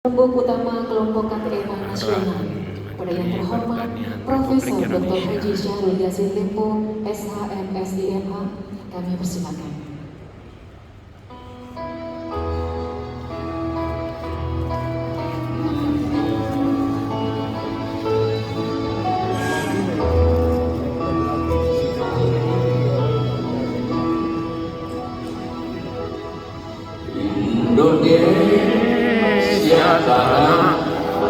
Pembuk utama kelompok KTMA nasional, pada yang terhormat Profesor Dr. Haji Syahrul Yassin Limpo, SHMSIMH, kami persilakan. Indonesia tanah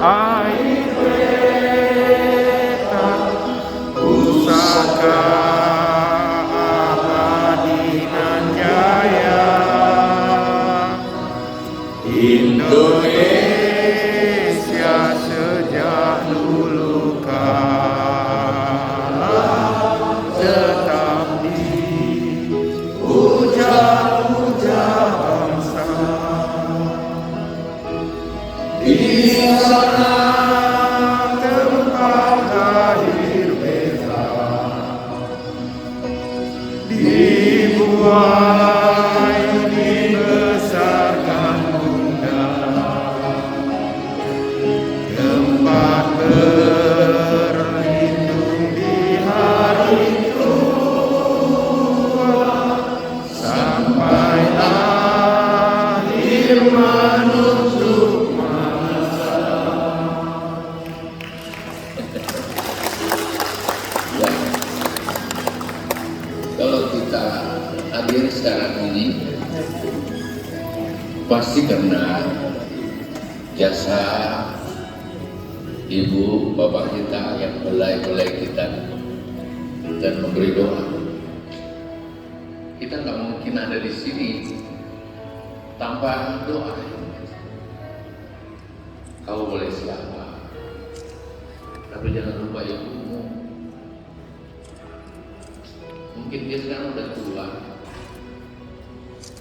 air beta, pusaka abadi nan jaya. Indonesia sejak dulu kala tetap dipuja-puja bangsa. Di sana tempat lahir beta, dibuai dibesarkan bunda, tempat berlindung di hari tua, sampai akhir menutup. Ya, kalau kita hadir sekarang ini pasti karena jasa ibu bapak kita yang mulai kita dan memberi doa. Kita nggak mungkin ada di sini tanpa doa. Kau boleh siapa, tapi jangan lupa ibumu. Mungkin dia sekarang udah tua,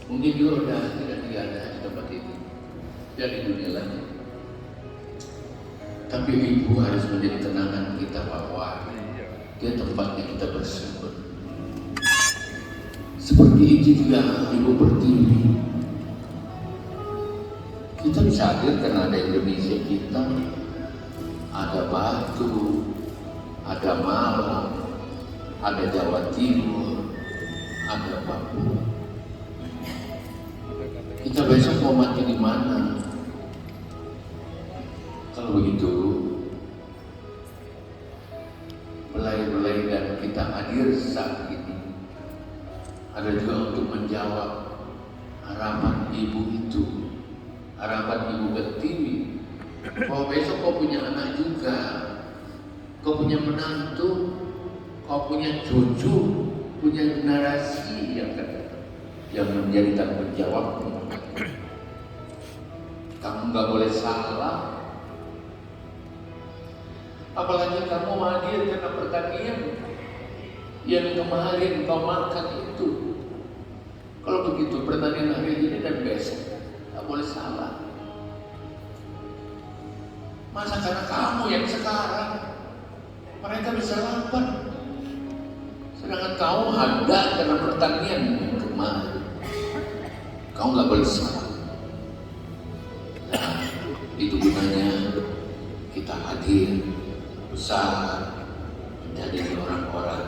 mungkin juga udah tidak ada di tempat ini, dari dunia lain. Tapi ibu harus menjadi tenangan kita bahwa dia tempatnya kita bersumber. Seperti itu juga ibu pertiwi. Kita bisa hadir karena ada Indonesia kita, ada Batu, ada Malang, ada Jawa Timur, ada Papua. Kita besok mau mati di mana? Kalau begitu, belai-belai dan kita hadir saat ini ada juga untuk menjawab harapan ibu itu, harapan ibu Pertiwi, bahwa besok kau punya anak juga, kau punya menantu, kau punya cucu, punya generasi yang menjadi tanggung jawabmu. Kamu nggak boleh salah. Apalagi kamu hadir karena pertanian yang kemarin kau makan itu. Kalau begitu pertanian hari ini dan besok nggak boleh salah. Masa karena kamu yang sekarang mereka bisa lapar, sedangkan kau ada karena pertanian yang kemarin. Kau nggak boleh salah. Nah, itu gunanya kita hadir besar menjadi orang-orang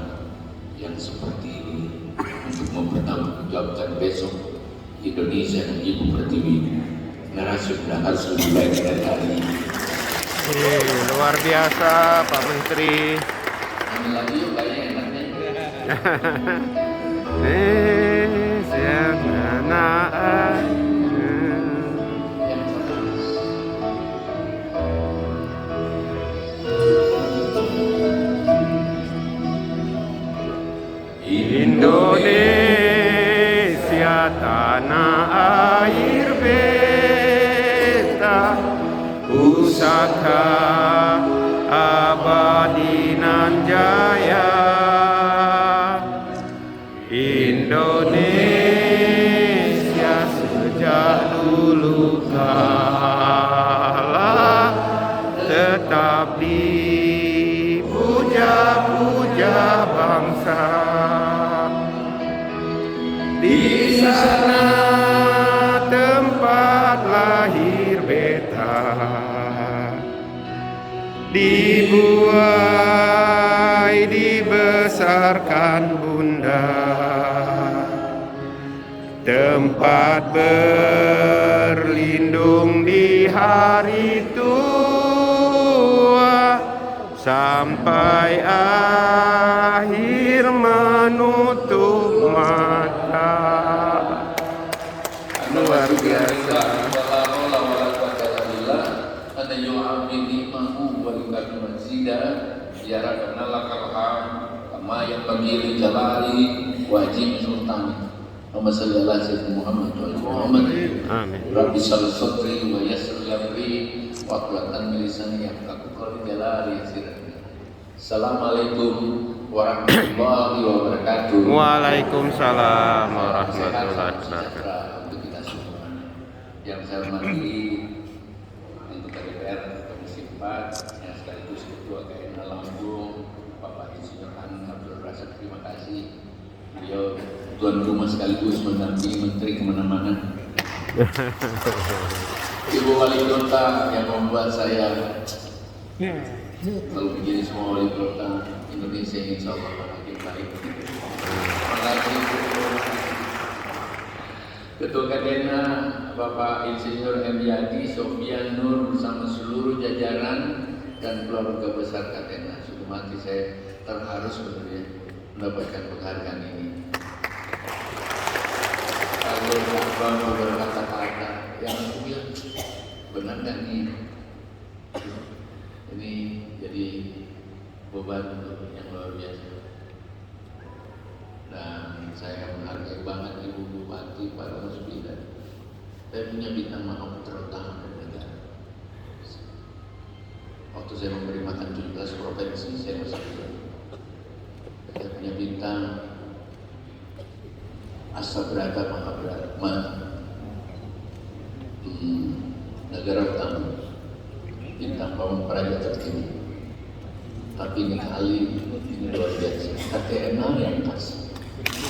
yang seperti ini untuk mempertanggungjawabkan besok Indonesia dan Ibu Pertiwi. Generasi sudah harus lebih baik dari hari ini. Luar biasa Pak Menteri. Ini lagi yuk kayaknya enaknya. Yang keras. Indonesia tanah air beta, pusaka abadi nan jaya. Indonesia sejak dulu kala tetap dipuja-puja bangsa. Di sana tempat lahir beta, dibuai dibesarkan Bunda, tempat berlindung di hari tua, sampai akhir menutup mata. Luar biasa. Yang bagi jalali wajib sultan. Allahumma shalli ala sayyidina Muhammad wa ala Muhammad. Amin. Rabbi shalli sadri wa yassir li amri wa aqlatan min lisani yafqahu qawli jalali sirri. Assalamualaikum warahmatullahi wabarakatuh. Waalaikumsalam warahmatullahi wabarakatuh. Untuk kita semua yang saya hormati anggota DPR Komisi 4 yang sekaligus Ketua KNA Lampung, Bapak Insinyur Abdul Razak, terima kasih. Beliau tuan rumah sekaligus mendampingi menteri kemana-mana. Ibu Wali Kota yang membuat saya kalau begini semua wali kota Indonesia insya Allah makin baik. Terima kasih Ketua KDNA Bapak Insinyur M. Yadi Sofian Nur bersama seluruh jajaran dan keluarga besar KDNA. Sungguh hati saya terharu sebenarnya mendapatkan penghargaan ini. Kalau Bapak berkata-kata yang aku bilang benar kan nih? Ini jadi beban untuk yang luar biasa. Dan saya menghargai banget Ibu Bupati Pak Rusbida. Saya punya bintang maaf terutama dari negara. Waktu saya memberi makan 17 provinsi, saya masih bilang saya punya bintang Asabrata Mahabrata negara utama, bintang Pawang Praja tertinggi. Tapi ini kali ini luar biasa. KTNA yang kasih,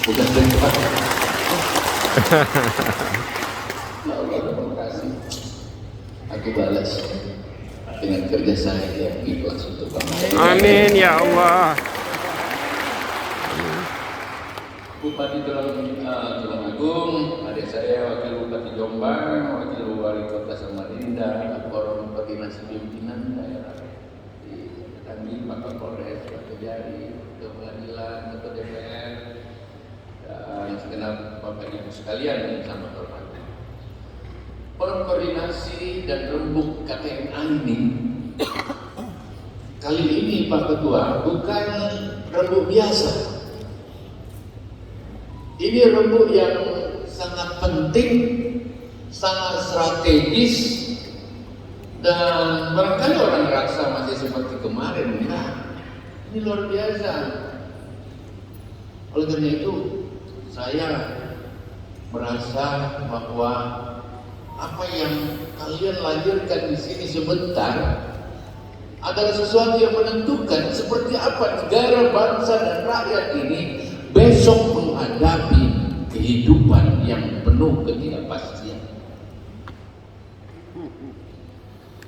bukan dari Pak. Ya Allah, terima kasih. Aku balas dengan kerja saya yang ikhlas untuk bangsa. Amin ya Allah. Bupati Tulung Agung, adik saya Wakil Bupati Jombang, Wakil Wali Kota Samarinda, Forum Koordinasi Pimpinan Daerah di Tangi, Pak Kapolres, Pak Kejari, Ketua Pengadilan, Ketua DPR, dan segenap Bapak Ibu sekalian yang sama hormat. Forum Koordinasi dan Rembuk KTNA ini kali ini Pak Ketua bukan rembuk biasa. Ini rembuk yang sangat penting, sangat strategis, dan barangkali orang rasa masih seperti kemarin. Nah, ini luar biasa. Oleh karena itu, saya merasa bahwa apa yang kalian lahirkan di sini sebentar adalah sesuatu yang menentukan seperti apa negara, bangsa, dan rakyat ini besok menghadapi kehidupan yang penuh ketidakpastian.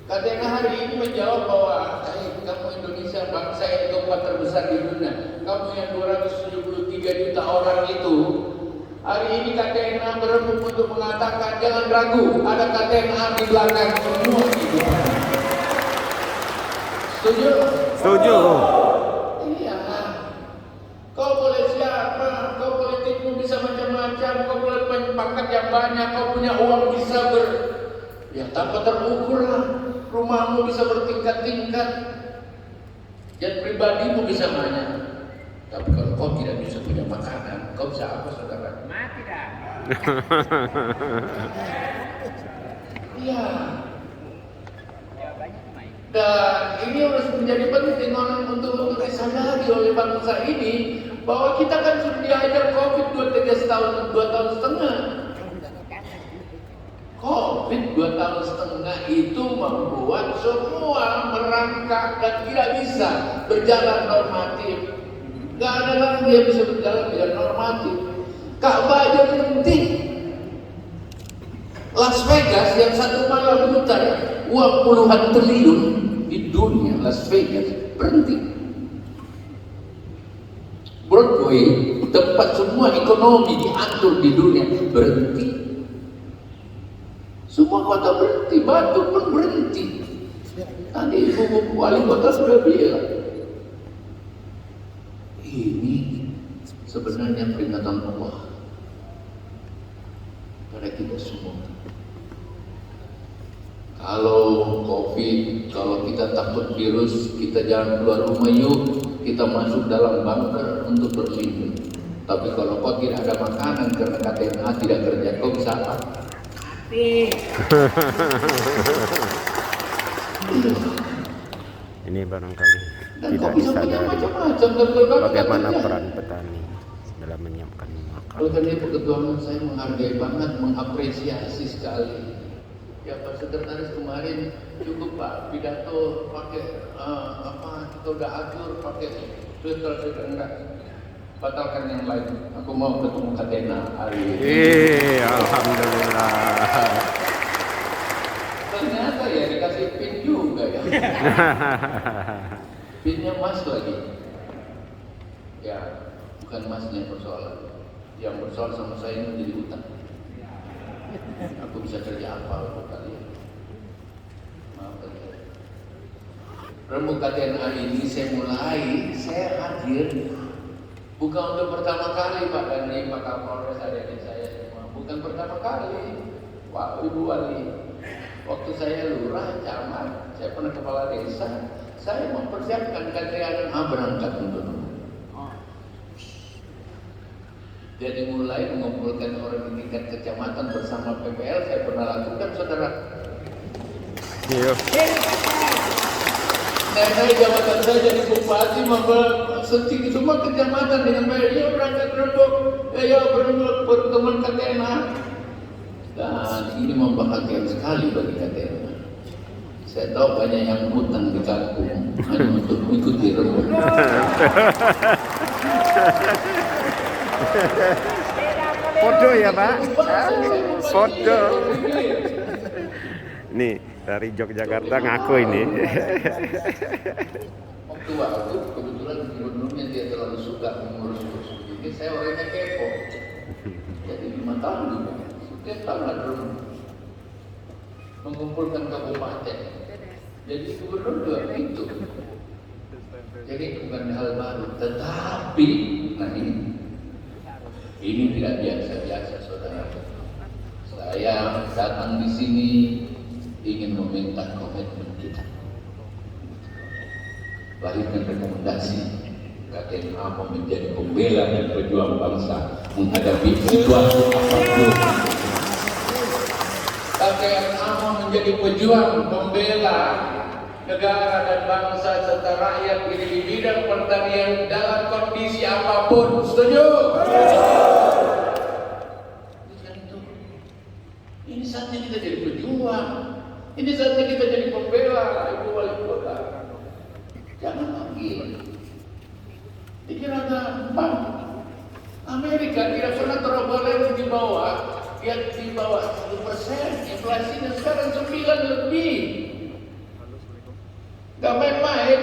KTNA hari ini menjawab bahwa kamu Indonesia bangsa yang keempat terbesar di dunia, kamu yang 273 juta orang itu, hari ini KTNA berembuk untuk mengatakan jangan ragu, ada KTNA di belakang semua kehidupan. Setuju? Setuju. Iya. Kau boleh siapa, kau politikmu bisa macam-macam, kau boleh punya pangkat yang banyak, kau punya uang bisa ya tanpa terukur lah. Rumahmu bisa bertingkat-tingkat, dan pribadimu bisa banyak. Tapi kalau kau tidak bisa punya makanan, kau bisa apa, saudara? Mati dah. Iya. Dan ini harus menjadi penting untuk disadari oleh bangsa ini bahwa kita kan sudah diajar COVID 2 tahun setengah. COVID 2 tahun setengah itu membuat semua merangkak dan tidak bisa berjalan normatif. Gak ada lagi yang bisa berjalan dengan normatif. Ka'bah aja berhenti. Las Vegas yang satu malam mutar uang puluhan triliun di dunia, Las Vegas berhenti. Broadway, tempat semua ekonomi diatur di dunia, berhenti. Semua kota berhenti, Batu pun berhenti. Tadi ibu wali kota sudah bilang, ini sebenarnya peringatan Allah pada kita semua. Kalau COVID, kalau kita takut virus, kita jangan keluar rumah yuk. Kita masuk dalam bunker untuk berlindung. Tapi kalau kau tidak ada makanan karena KTNA tidak kerja, kau bisa apa? Ini barangkali Dan tidak kau bisa punya disadari macam-macam. Dan bagaimana peran petani dalam menyiapkan makanan. Oleh karena itu ketuhanan saya menghargai banget, mengapresiasi sekali. Ya Pak Sekretaris kemarin cukup Pak pidato pakai kita udah atur pakai filter enggak, batalkan yang lain. Aku mau ketemu Katena hari ini. Alhamdulillah. Ternyata ya dikasih pin juga ya. Pinnya emas lagi. Ya bukan emasnya persoalan. Yang bersoal sama saya ini jadi utang. Aku bisa kerja apa untuk kalian? Maaf kalian. Rembuk KTNA ini saya hadir bukan untuk pertama kali Pak Dani, Pak Kapolres, adik-adik saya semua. Bukan pertama kali. Wah, Ibu Wali. Waktu saya lurah, camat, saya pernah kepala desa, saya mempersiapkan KTNA berangkat untuk jadi mulai mengumpulkan orang di tingkat kecamatan bersama PPL saya pernah lakukan, saudara. Iya. Dan saya jabatan saya jadi bupati, maka setinggi semua kecamatan dengan baik. Dia berangkat rembuk, berembuk pertemuan KTNA. Dan ini membahagiakan sekali bagi KTNA. Saya tahu banyak yang hutang di kampung hanya untuk mengikuti rembuk. Foto ya Pak? Foto. Nih dari Yogyakarta ngaku ini. Waktu kebetulan gubernurnya dia terlalu suka mengurus ini, saya orangnya kepo. Jadi 5 tahun juga. Setiap tahun ada mengumpulkan kabupaten. Jadi gubernur juga begitu. Jadi bukan hal baru, tetapi nah ini tidak biasa-biasa, saudara. Saya datang di sini ingin meminta komitmen kita. Lahirkan rekomendasi KTNA menjadi pembela dan pejuang bangsa menghadapi situasi apapun. KTNA menjadi pejuang pembela negara dan bangsa serta rakyat ini di bidang pertanian dalam kondisi apapun. Setuju? Ini saatnya kita jadi pejuang. Ini saatnya kita jadi pembela, Ibu Wali Kota. Jangan lagi dikira gampang. Amerika tidak pernah terobos di bawah, di bawah 1%. Inflasinya sekarang 9 lebih. Gak main-main.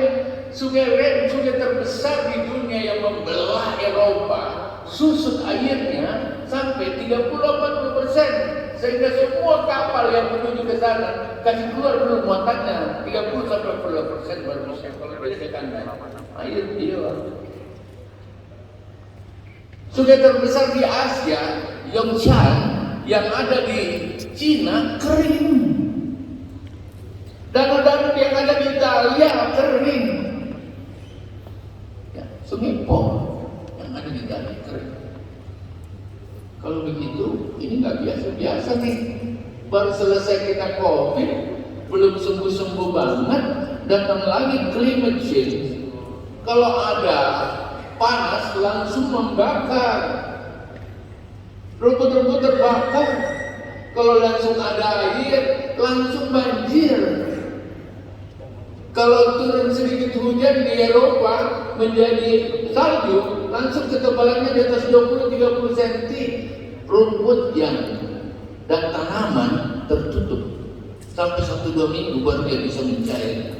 Sungai Ren, sungai terbesar di dunia yang membelah Eropa, susut airnya sampai 30-40%, sehingga semua kapal yang menuju ke sana kasih keluar dulu muatannya 30-40% baru bisa. Kalau biasakan air dia. Sungai terbesar di Asia, Yongchan, yang ada di Cina kering. Danau-danau yang ada di Italia kering. Ya, Sungai Po yang ada di Italia kering. Kalau begitu, ini nggak biasa-biasa nih. Baru selesai kita COVID, belum sembuh-sembuh banget, datang lagi climate change. Kalau ada panas langsung membakar, rumput-rumput terbakar. Kalau langsung ada air, langsung banjir. Kalau turun sedikit hujan di Eropa menjadi salju, langsung ketebalannya di atas 20-30 cm. Rumput yang dan tanaman tertutup sampai 1-2 minggu baru dia bisa mencair.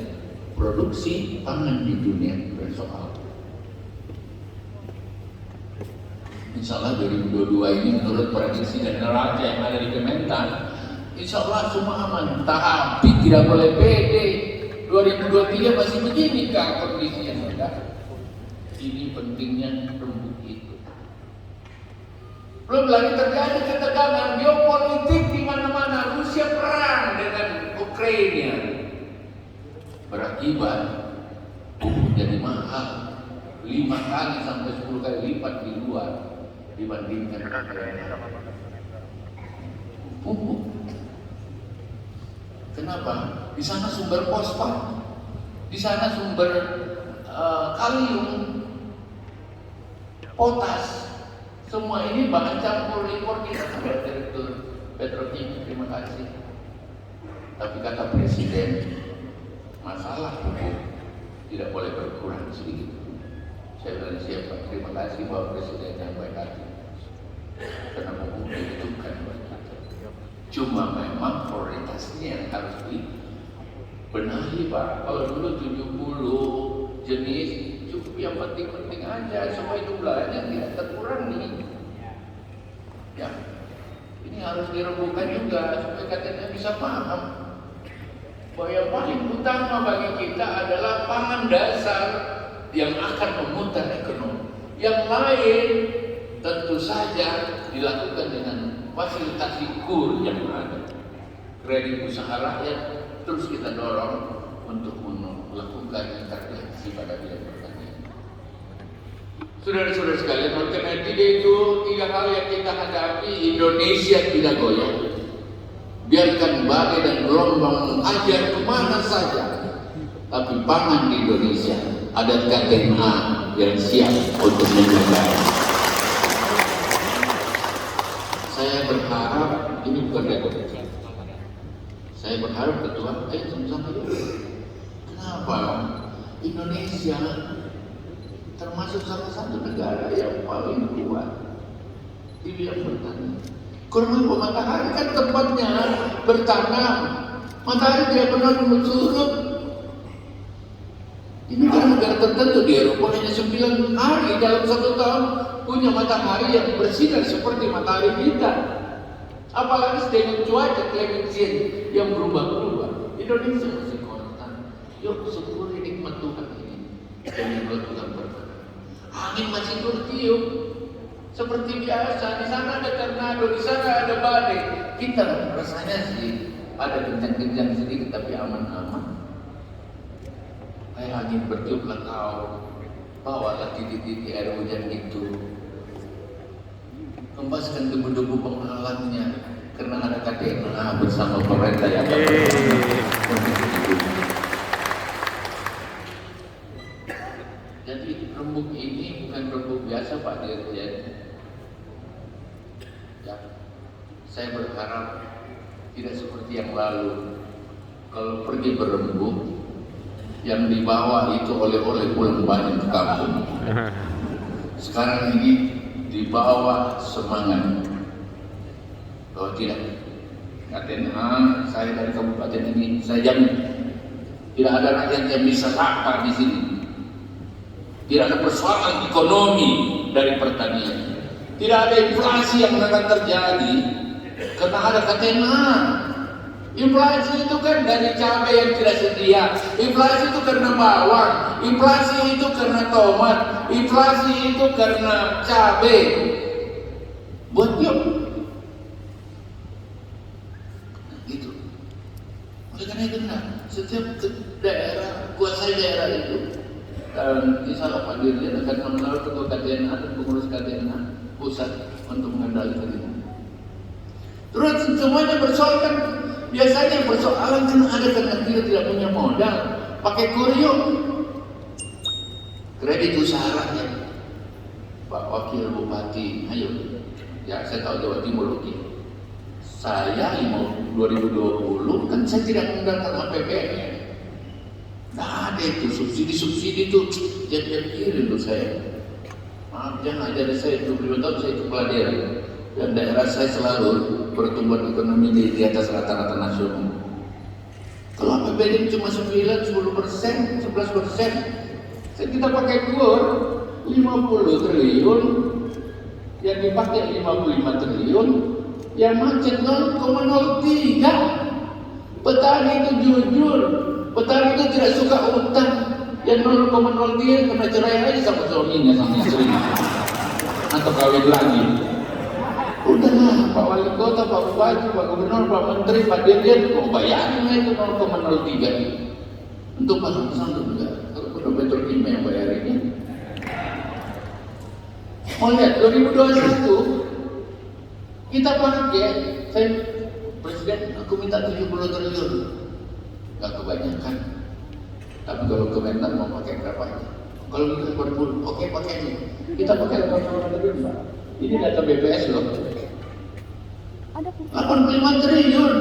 Produksi pangan di dunia bersoal. Insya Allah 2022 ini menurut prediksi dan neraca yang ada di Kementan, insya Allah semua aman. Tapi tidak boleh pede. 2023 masih begini kah kondisi yang ada. Ini pentingnya rembuk itu. Belum lagi terjadi ketegangan geopolitik di mana-mana. Rusia perang dengan Ukraina. Berakibat pupuk jadi mahal 5 kali sampai 10 kali lipat di luar dibandingkan pupuk. Kenapa? Di sana sumber fosfat, di sana sumber kalium, potas, semua ini bahan campur impor kita. Direktur Petrokimia, terima kasih. Tapi kata Presiden, masalah pupuk tidak boleh berkurang sedikit. Saya bilang siapa? Terima kasih Bapak Presiden yang baik hati. Karena pupuk dibutuhkan buat kita. Cuma memang prioritasnya yang harus dibenahi Pak. Kalau dulu 70 jenis cukup yang penting-penting aja supaya jumlahnya tidak terkurangi. Ya, ini harus dirembukan juga supaya katanya bisa paham bahwa yang paling utama bagi kita adalah pangan dasar yang akan memutar ekonomi. Yang lain tentu saja dilakukan dengan fasilitasi KUR yang ada. Kredit usaha rakyat terus kita dorong untuk melakukan intervensi pada bidang pertanian. Saudara-saudara sekalian, oleh karena itu 3 hal yang kita hadapi, Indonesia tidak goyah. Biarkan badai dan gelombang mengajar kemana saja, tapi pangan di Indonesia ada KTNA yang siap untuk menjaga. Saya berharap ini bukan rekor. Saya berharap ketua, ayo sama-sama yuk. Kenapa? Indonesia termasuk salah satu negara yang paling kuat di bidang pertanian. Kurma matahari kan tempatnya bertanam. Matahari tidak pernah surut. Ini kan negara tertentu di Eropa hanya 9 hari dalam 1 tahun punya matahari yang bersinar seperti matahari kita. Apalagi dengan cuaca climate change yang berubah-ubah. Indonesia masih konstan. Yuk syukuri nikmat Tuhan ini. Dan Tuhan berkata, angin masih bertiup seperti biasa. Di sana ada tornado, di sana ada badai. Kita rasanya sih ada kencang-kencang sedikit tapi aman-aman. Kayak angin bertiuplah kau, bawalah titik-titik air hujan itu, kembaskan debu-debu penghalangnya, karena ada KTNA bersama pemerintah yang Jadi rembuk ini bukan rembuk biasa Pak Dirjen. Ya, saya berharap tidak seperti yang lalu. Kalau pergi berembuk, yang dibawa itu oleh-oleh pulang banyak ke kampung. Sekarang ini dibawa semangat bahwa tidak. KTNA saya dari kabupaten ini, saya jamin tidak ada rakyat yang bisa lapar di sini. Tidak ada persoalan ekonomi dari pertanian. Tidak ada inflasi yang akan terjadi karena ada KTNA. Inflasi itu kan dari cabai yang tidak sedia. Inflasi itu karena bawang. Inflasi itu karena tomat. Inflasi itu karena cabai. Buat yuk. Gitu. Oleh karena itu setiap daerah, kuasai daerah itu. Dan insya Allah Pak Dirjen akan mengelola ketua KTNA dan pengurus KTNA pusat untuk mengendalikan itu. Terus semuanya bersoal kan. Biasanya persoalan kan ada karena kita tidak punya modal. Pakai kuryuk. Kredit usaha rakyat. Pak Wakil Bupati, ayo. Ya saya tahu Jawa Timur lagi. Saya 2020 kan saya tidak menggunakan APBN. Nah ada itu subsidi itu tiap-tiap kirim tuh saya. Maaf jangan ajar saya 25 tahun saya itu pelajaran. Dan daerah saya selalu pertumbuhan ekonomi di atas rata-rata nasional. Kalau APBD cuma 9, 10%, 11%, kita pakai kur 50 triliun, yang dipakai 55 triliun, yang macet 0,03. Petani itu jujur, petani itu tidak suka utang. Yang 0,03 kena cerai aja sama suaminya, sama istrinya, atau kawin lagi. Udahlah, Pak Wali Kota, Pak Bupati, Pak Gubernur, Pak Menteri, Pak Dirjen, kok bayarin itu 0,03 untuk bangsa juga. Kalau udah Petrokimia yang bayarinnya. Mau lihat 2021 kita pakai, saya Presiden, aku minta 70 triliun, nggak kebanyakan. Tapi kalau Kementan mau pakai berapa aja? Kalau kita 40, oke pakai ini. Kita pakai 80 triliun, Pak. Ini data BPS loh. 85 triliun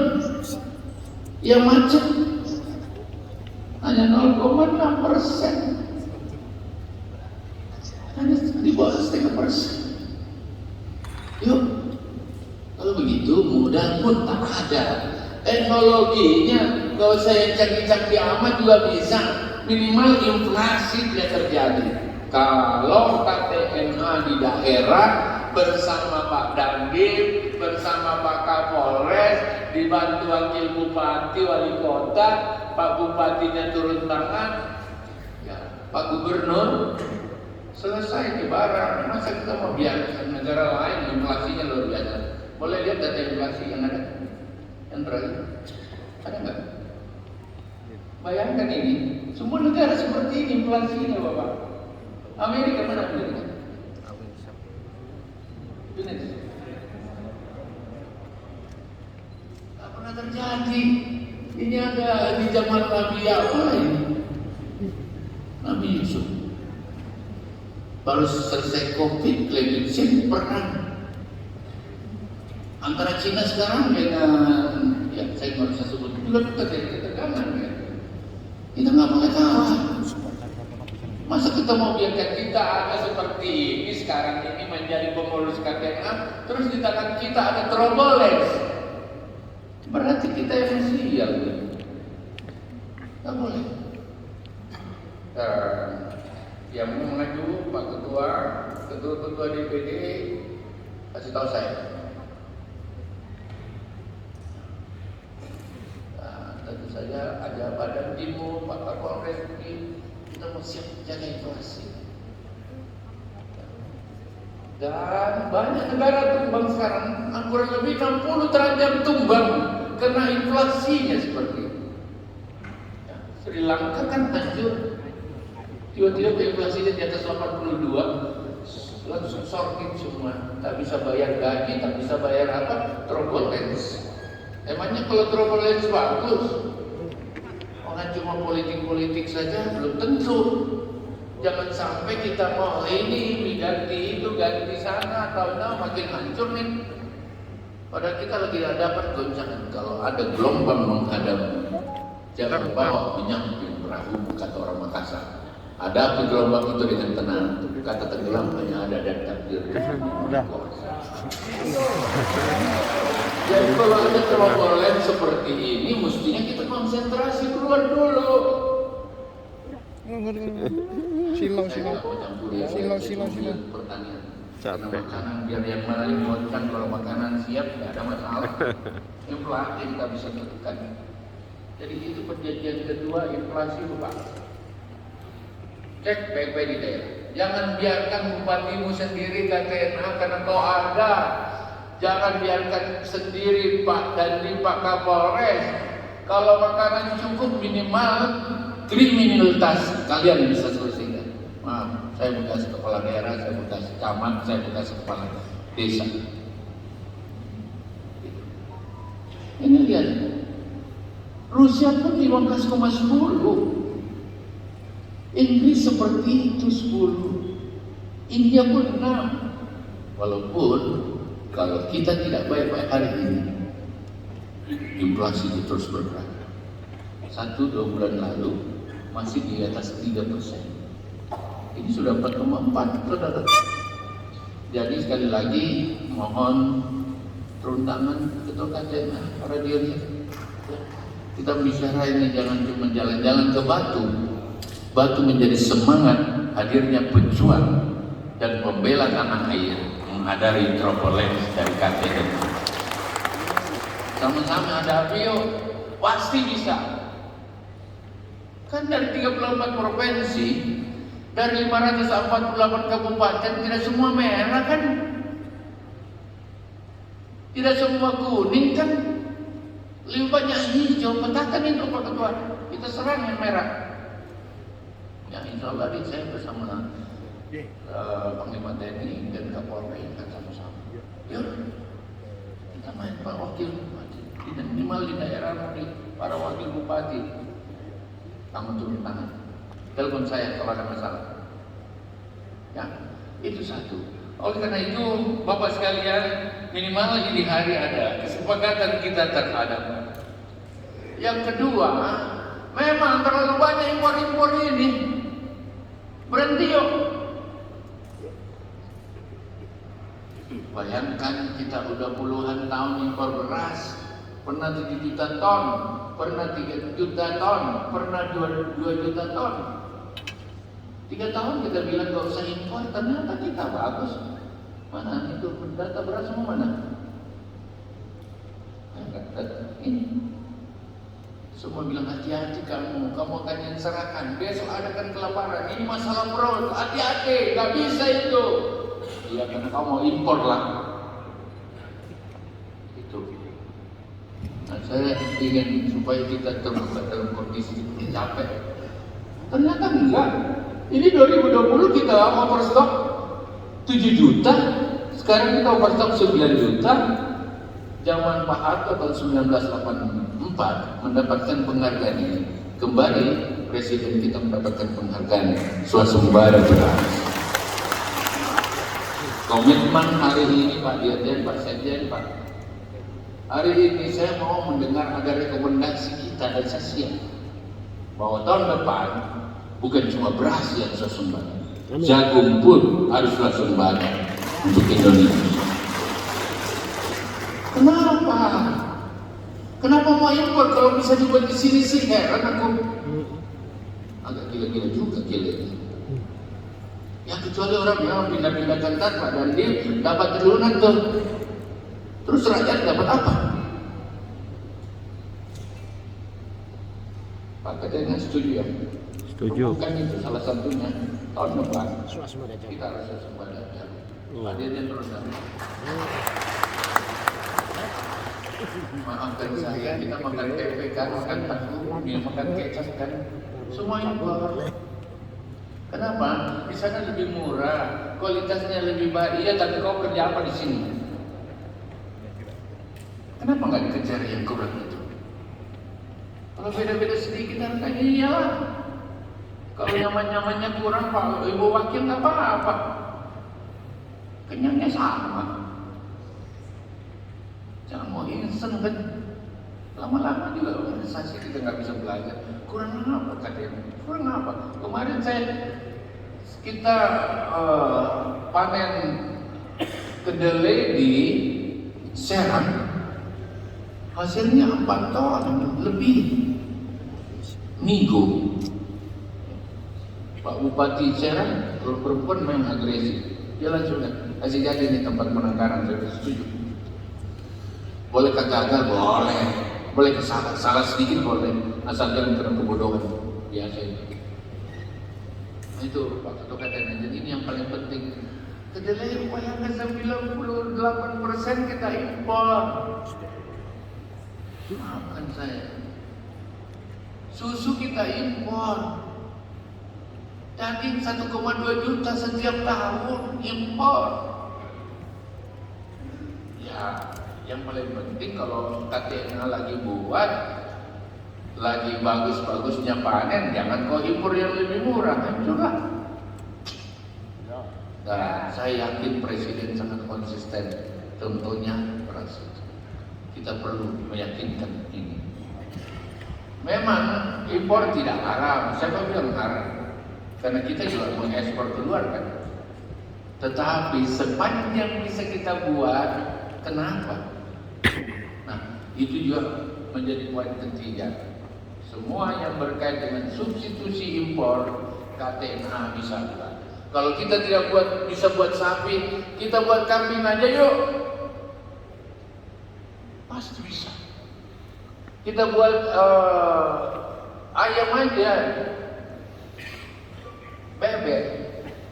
yang macet hanya 0,6%, hanya di bawah 0,5%. Yuk, kalau begitu mudah pun tak ada teknologinya. Kalau saya canggih-canggih amat juga bisa, minimal inflasi tidak terjadi. Kalau KTNA di daerah bersama Pak Dandim, bersama Pak Kapolres, dibantu Wakil Bupati, Wali Kota, Pak Bupatinya turun tangan, ya, Pak Gubernur, selesai di barang. Masa kita mau biarkan negara lain inflasinya luar biasa? Boleh lihat data inflasi yang ada, yang terakhir, ada nggak? Bayangkan ini, semua negara seperti ini inflasinya, Bapak. Amerika mana Amerika? Ini tak pernah terjadi. Ini ada di zaman Nabi apa ini? Nabi Yusuf. Baru selesai COVID, climate change, perang antara Cina sekarang dengan, ya saya nggak bisa sebut, juga terjadi ketegangan ya. Kita nggak boleh kalah. Masa kita mau biarkan kita ada seperti ini sekarang ini menjadi pengurus KTNA, terus di tangan kita ada Troboles? Berarti kita yang sial. Nggak boleh. Yang mau maju Pak Ketua DPD kasih tahu saya. Tentu saja ada Badan Timur, Pak Kapolres, kita mau siap jaga inflasi. Dan banyak negara tumbang sekarang, kurang lebih 60 derajat tumbang karena inflasinya seperti itu. Ya, Sri Lanka kan hancur, tiba-tiba inflasinya di atas 82, langsung sortir semua, tak bisa bayar gaji, tak bisa bayar apa, turbulence. Emangnya kalau turbulence bagus? Orang cuma politik-politik saja belum tentu. Jangan sampai kita mau ini diganti itu, ganti sana, atau makin hancur nih. Padahal kita lagi dapat goncangan. Kalau ada gelombang menghadap, jangan bawa menyamping perahu, kata orang Makassar. Ada gelombang itu dengan tenang. Kata tenggelam hanya ada dan takdir. Jadi kalau ada turbulence seperti ini, mestinya kita konsentrasi keluar dulu. Silang. Pertanian. Capek. Makanan biar yang mana yang buatkan, kalau makanan siap tidak ada masalah. Inflasi kita bisa tekan. Jadi itu perjanjian kedua inflasi, Pak. Cek baik-baik di daerah. Jangan biarkan bupatimu sendiri KTNA karena kau ada. Jangan biarkan sendiri Pak Dandim, Pak Kapolres. Kalau makanan cukup minimal kriminalitas kalian bisa selesaikan. Maaf, saya bekas kepala daerah, saya bekas camat, saya bekas kepala desa. Ini lihat, Rusia pun 15,10. Inggris seperti itu 10, India pun 6. Walaupun kalau kita tidak baik-baik hari ini, inflasi itu terus bergerak. 1-2 bulan lalu masih di atas 3%. Ini sudah 4,4. Jadi sekali lagi mohon turun tangan ketua KTN para diri. Kita bicara ini jangan cuma jalan-jalan ke Batu. Batu menjadi semangat hadirnya pejuang dan pembela tanah air menghadiri Tropolex dari KTN. Sama-sama ada ayo, pasti bisa. Kan dari 34 provinsi, dari 548 kabupaten, tidak semua merah kan? Tidak semua kuning kan? Lebih banyak hijau, petakan itu Pak Ketua. Kita serang yang merah. Ya insya Allah saya bersama Panglima TNI dan Kapolri akan sama-sama. Yuk, kita main Pak Wakil Bupati. Minimal di daerah para Wakil Bupati. Kamu turun tangan. Telepon saya kalau ada masalah. Ya, itu satu. Oleh karena itu, Bapak sekalian, minimal ini hari ada kesepakatan kita terhadap. Yang kedua, memang terlalu banyak impor-impor ini. Berhenti yuk. Bayangkan kita udah puluhan tahun impor beras. Pernah 7 juta ton, pernah 3 juta ton, pernah 2 juta ton. 3 tahun kita bilang gak usah impor, ternyata kita bagus. Mana itu data beras semua mana? Ini semua bilang hati-hati kamu akan yang serahkan. Besok ada kan kelaparan. Ini masalah perut, hati-hati, gak bisa itu. Ya karena kamu mau impor lah. Itu. Nah, saya ingin supaya kita terbuka dalam kondisi capek. Ternyata enggak. Ini 2020 kita overstock 7 juta. Sekarang kita overstock 9 juta. Zaman Pak Harto tahun 1984 mendapatkan penghargaan ini. Kembali Presiden kita mendapatkan penghargaan swasembada beras. Komitmen hari ini Pak Dirjen, Pak Sekjen, Pak. Hari ini saya mau mendengar ada rekomendasi kita dan saya siap bahwa tahun depan bukan cuma beras yang swasembada, jagung pun harus swasembada untuk Indonesia. Kenapa? Kenapa mau impor kalau bisa dibuat di sini sih? Heran aku. Agak gila-gila juga gila. Ya kecuali orang yang pindah-pindah kantor Pak dan dia dapat triliunan tuh. Terus rakyat dapat apa? Pak Kadena setuju ya? Setuju. Bukan itu salah satunya. Tahun depan kita harus swasembada. Pak Dirjen terus kan. Maafkan saya, kita makan tempe kan, makan tahu, makan kecap kan, semua impor. Kenapa? Di sana lebih murah, kualitasnya lebih baik. Iya, tapi kau kerja apa di sini? Kenapa nggak dikejar yang kurang itu? Kalau beda-beda sedikit harganya iyalah. Kalau nyaman-nyamannya kurang, Pak Ibu Wakil nggak apa-apa. Kenyangnya sama. Jangan mau instan kan. Lama-lama juga organisasi kita nggak bisa belajar. Kurang apa katanya? Kurang apa? Kemarin kita panen kedelai di Serang, hasilnya 4 ton lebih. Migo. Pak Bupati Serang, kalau perempuan memang agresif. Dia langsung kasih jadi ini tempat penangkaran, saya setuju. Boleh gagal, boleh. Boleh salah sedikit boleh, asal jangan kena kebodohan biasa itu. Nah itu Pak Ketua KTN. Jadi ini yang paling penting. Kedelai bayangkan 98% kita impor. Maafkan saya. Susu kita impor. Daging 1,2 juta setiap tahun impor. Ya. Yang paling penting kalau KTN lagi buat, lagi bagus-bagusnya panen, jangan kau impor yang lebih murah kan juga. Dan saya yakin Presiden sangat konsisten. Contohnya beras. Kita perlu meyakinkan ini. Memang impor tidak haram. Siapa bilang haram? Karena kita juga mengekspor keluar kan. Tetapi sepanjang bisa kita buat, kenapa? Nah, itu juga menjadi poin ketiga. Semua yang berkait dengan substitusi impor, KTNA bisa buat. Kalau kita tidak bisa buat sapi, kita buat kambing aja yuk. Pasti bisa. Kita buat ayam aja, bebek,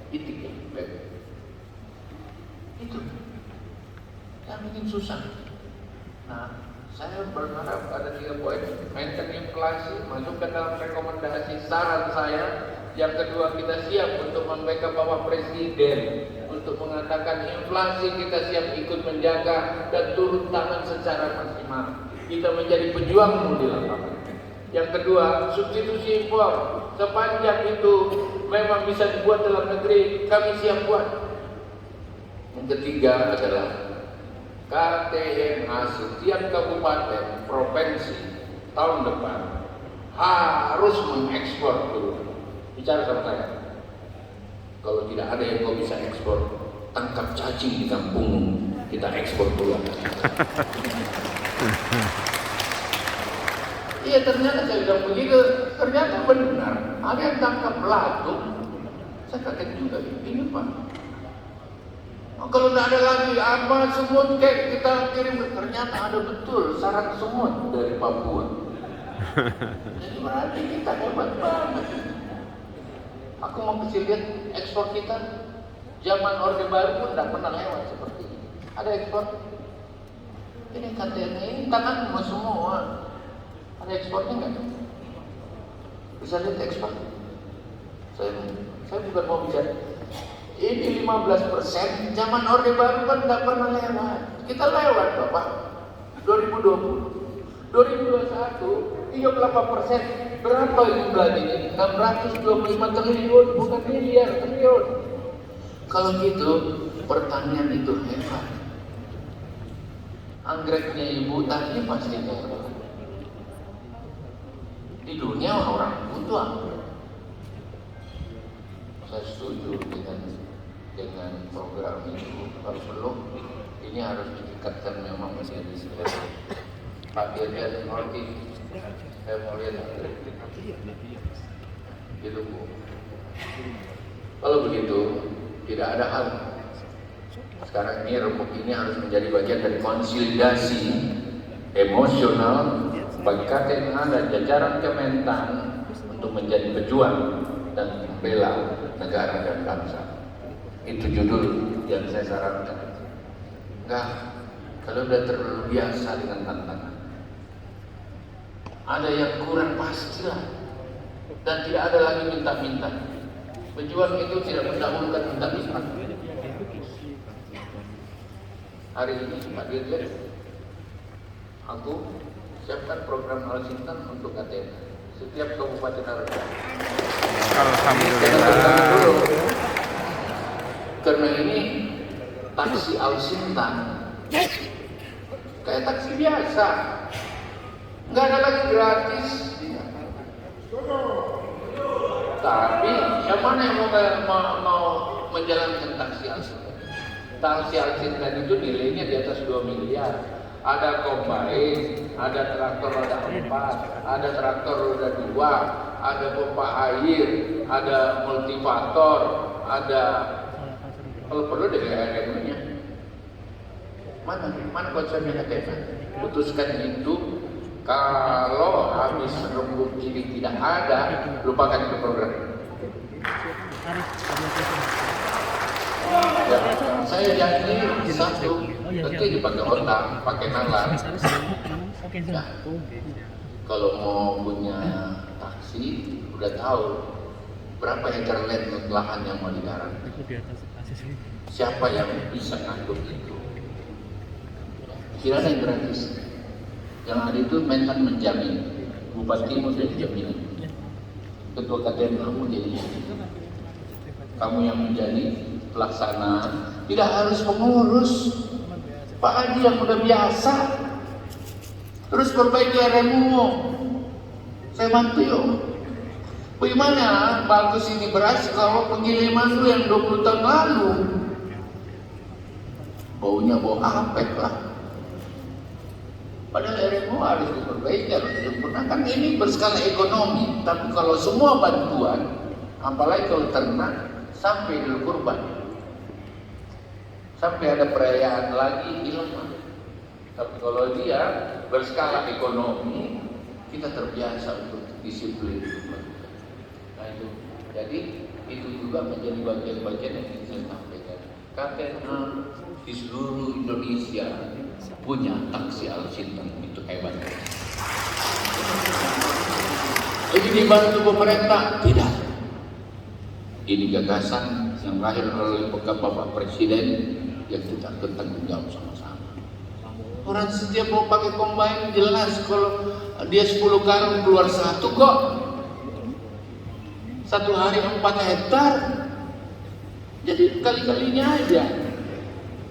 itik bebek. Itu yang bikin susah. Nah, saya berharap ada 3 poin: maintain inflasi, masukkan dalam rekomendasi saran saya. Yang kedua, kita siap untuk membackup Bapak Presiden untuk mengatakan inflasi kita siap ikut menjaga dan turun tangan secara maksimal. Kita menjadi pejuang di lapangan. Yang kedua, substitusi impor, sepanjang itu memang bisa dibuat dalam negeri, kami siap buat. Yang ketiga adalah KTNA setiap kabupaten, provinsi tahun depan harus mengekspor dulu. Bicara sama saya. Kalau tidak ada yang kau bisa ekspor, tangkap cacing di kampung, kita ekspor dulu. Iya, ternyata saya bilang begitu, ternyata benar. Ada yang tangkap belatung. Saya kaget juga, ini Pak. Kalau tidak ada lagi apa semut kayak kita kirim, ternyata ada betul sarang semut dari Papua. Jadi berarti kita hebat banget. Aku mau kasih lihat ekspor kita. Zaman Orde Baru pun tidak pernah lewat seperti ini. Ada ekspor. Ini KTNA ini tangan semua. Ada ekspornya nggak? Bisa lihat ekspor? Saya bukan mau bicara. Ini 15%, zaman Orde Baru kan tidak pernah lewat. Kita lewat Bapak. 2020, 2021, 38%. Berapa jumlahnya? 625 triliun, bukan miliar, triliun. Kalau gitu, pertanian itu hebat. Anggreknya Ibu tadi pasti hebat. Di dunia orang butuh anggrek. Saya setuju dengan program itu. Kalau perlu, ini harus ditingkatkan memang menjadi selera. Pak Dirjen Horti, saya mau lihat gitu Bu. Kalau begitu, tidak ada hal. Sekarang ini rembuk ini harus menjadi bagian dari konsolidasi emosional bagi KTNA dan jajaran Kementan untuk menjadi pejuang dan membela negara dan bangsa. Itu judul yang saya sarankan. Enggak, kalau udah terlalu biasa dengan tantangan, ada yang kurang pastilah, dan tidak ada lagi minta-minta. Pejuang itu tidak mendahulukan minta-minta. Hari ini Pak Dirjen, aku siapkan program Al-Sintan untuk KTNA setiap kabupaten harus. Alhamdulillah. Karena ini taksi Al-Sintan kayak taksi biasa, nggak ada lagi gratis. Tapi yang mana yang mau menjalankan taksi Al-Sintan? Taksi Al-Sintan itu nilainya di atas 2 miliar. Ada combine, ada traktor roda 4, ada traktor roda 2, ada pompa air, ada multivator, ada kalau perlu DRM-nya. Mana konsepnya KTNA? Putuskan itu. Kalau habis rembuk ini tidak ada, lupakan itu program. Ya, saya janji satu, tentu dipakai otak, pakai nalar. Nah, kalau mau punya taksi, udah tahu berapa hektar lahan yang mau digarap. Siapa yang bisa ngatur itu? Kira ada yang gratis. Yang ada itu Menhan menjamin, Bupati sudah dijamin, Ketua KTN kamu jadi, kamu yang menjadi pelaksana, tidak harus pengurus. Pak Haji yang udah biasa, terus perbaiki RMU, saya bantu yuk. Bagaimana bagus ini beras kalau pengiriman lu yang 20 tahun lalu baunya bau apek lah. Padahal RMO harus diperbaiki, harus disempurnakan. Ini berskala ekonomi, tapi kalau semua bantuan, apalagi kalau ternak, sampai Idul Kurban, sampai ada perayaan lagi hilang. Tapi kalau dia berskala ekonomi, kita terbiasa untuk disiplin. Nah itu, jadi itu juga menjadi bagian-bagian yang ingin saya sampaikan. KTNA di seluruh Indonesia punya taksi Al-Sintan, itu hebat. Ini dibantu pemerintah? Tidak. Ini gagasan yang lahir oleh Bapak Presiden yang kita bertanggung jawab sama-sama. Orang setiap mau pakai combine jelas, kalau dia 10 karung keluar 1 kok. 1 hari 4 hektar. Jadi kali-kalinya aja.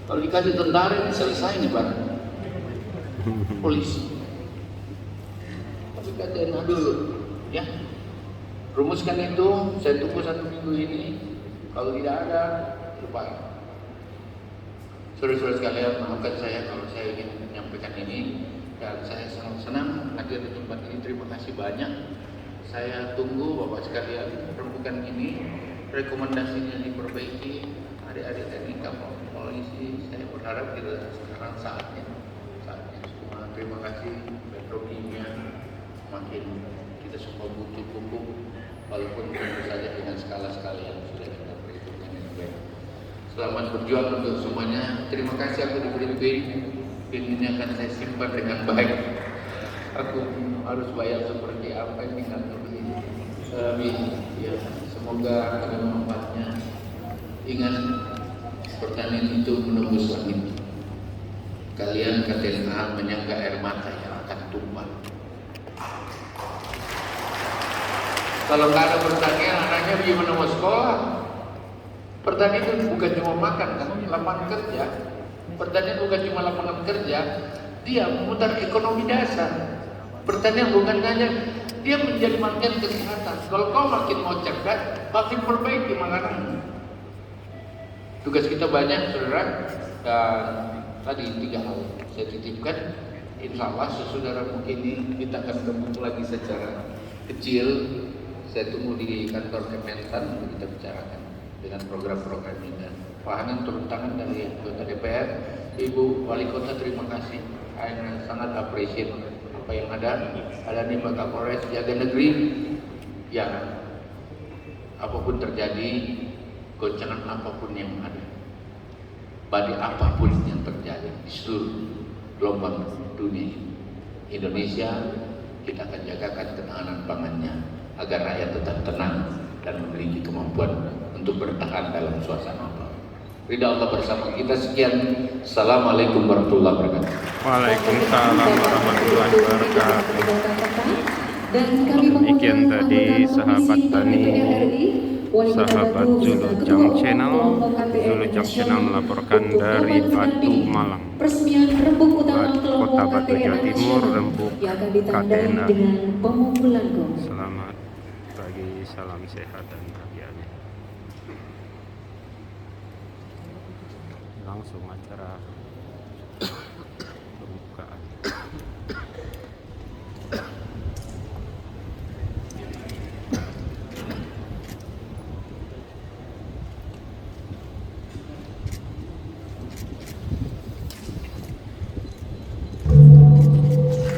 Kalau dikasih tentara ini selesai nih barang. Polisi. Tapi KTNA dulu, ya. Rumuskan itu, saya tunggu 1 minggu ini. Kalau tidak ada, lupa. Saudara-saudara sekalian, maafkan saya kalau saya ingin menyampaikan ini. Dan saya sangat senang hadir di tempat ini. Terima kasih banyak. Saya tunggu Bapak sekalian rembukan ini, rekomendasinya diperbaiki. Adik-adik TNI Kapal Polisi, saya berharap kita sekarang saatnya semua. Terima kasih Petrokimia, makin kita semua butuh pupuk, walaupun tentu saja dengan skala-skala yang sudah kita perhitungkan dengan baik. Selamat berjuang untuk semuanya. Terima kasih aku diberi PIN ini akan saya simpan dengan baik. Aku harus bayar seperti apa ini kan lebih ya, semoga ada manfaatnya. Ingat, pertanian itu menembus langit. Kalian KTNA menyangga air mata yang akan tumpah. Kalau nggak ada pertanian, anaknya bagaimana mau sekolah? Pertanian itu bukan cuma makan, kan? Lapangan kerja. Pertanian bukan cuma lapangan kerja, dia memutar ekonomi dasar. Pertanian bukan hanya dia menjadi bagian kesehatan. Kalau kau makin mau cerdas, makin perbaiki makanan. Tugas kita banyak, saudara. Dan tadi 3 hal saya titipkan. Insya Allah saudaramu ini kita akan bertemu lagi secara kecil. Saya tunggu di kantor Kementan untuk kita bicarakan dengan program-program ini. Pak Hanan turun tangan dari anggota DPR. Ibu Wali Kota, terima kasih. Saya sangat appreciate apa yang ada. Ada nih Pak Kapolres, jaga negeri. Ya, apapun terjadi, goncangan apapun yang ada, badai apapun yang terjadi di seluruh gelombang dunia Indonesia, kita akan jagakan ketahanan pangannya agar rakyat tetap tenang dan memiliki kemampuan untuk bertahan dalam suasana Allah. Ridha Allah bersama kita. Sekian. Assalamualaikum warahmatullahi wabarakatuh. Waalaikumsalam warahmatullahi wabarakatuh. Dan kami Demikian tadi sahabat tani, sahabat Zulujam Channel. Zulujam Channel melaporkan dari Batu Malang, peresmian rembuk utama Kota Batu Jawa Timur, rembuk yang akan ditandai KTNA. dengan pemukulan gong. Selamat pagi, salam sehat dan bahagianya. Langsung acara pembukaan.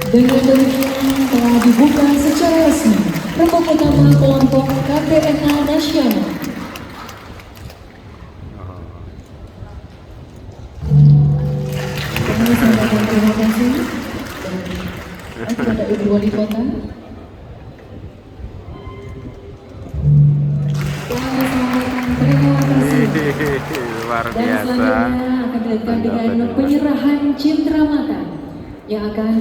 Dengan demikian telah dibuka secara resmi rembuk utama kelompok KTNA Nasional. Kami sampaikan terima kasih kepada Ibu Wali Kota. Kami sampaikan terima kasih. Luar Dan biasa. selanjutnya akan dilakukan dengan penyerahan cindramata yang akan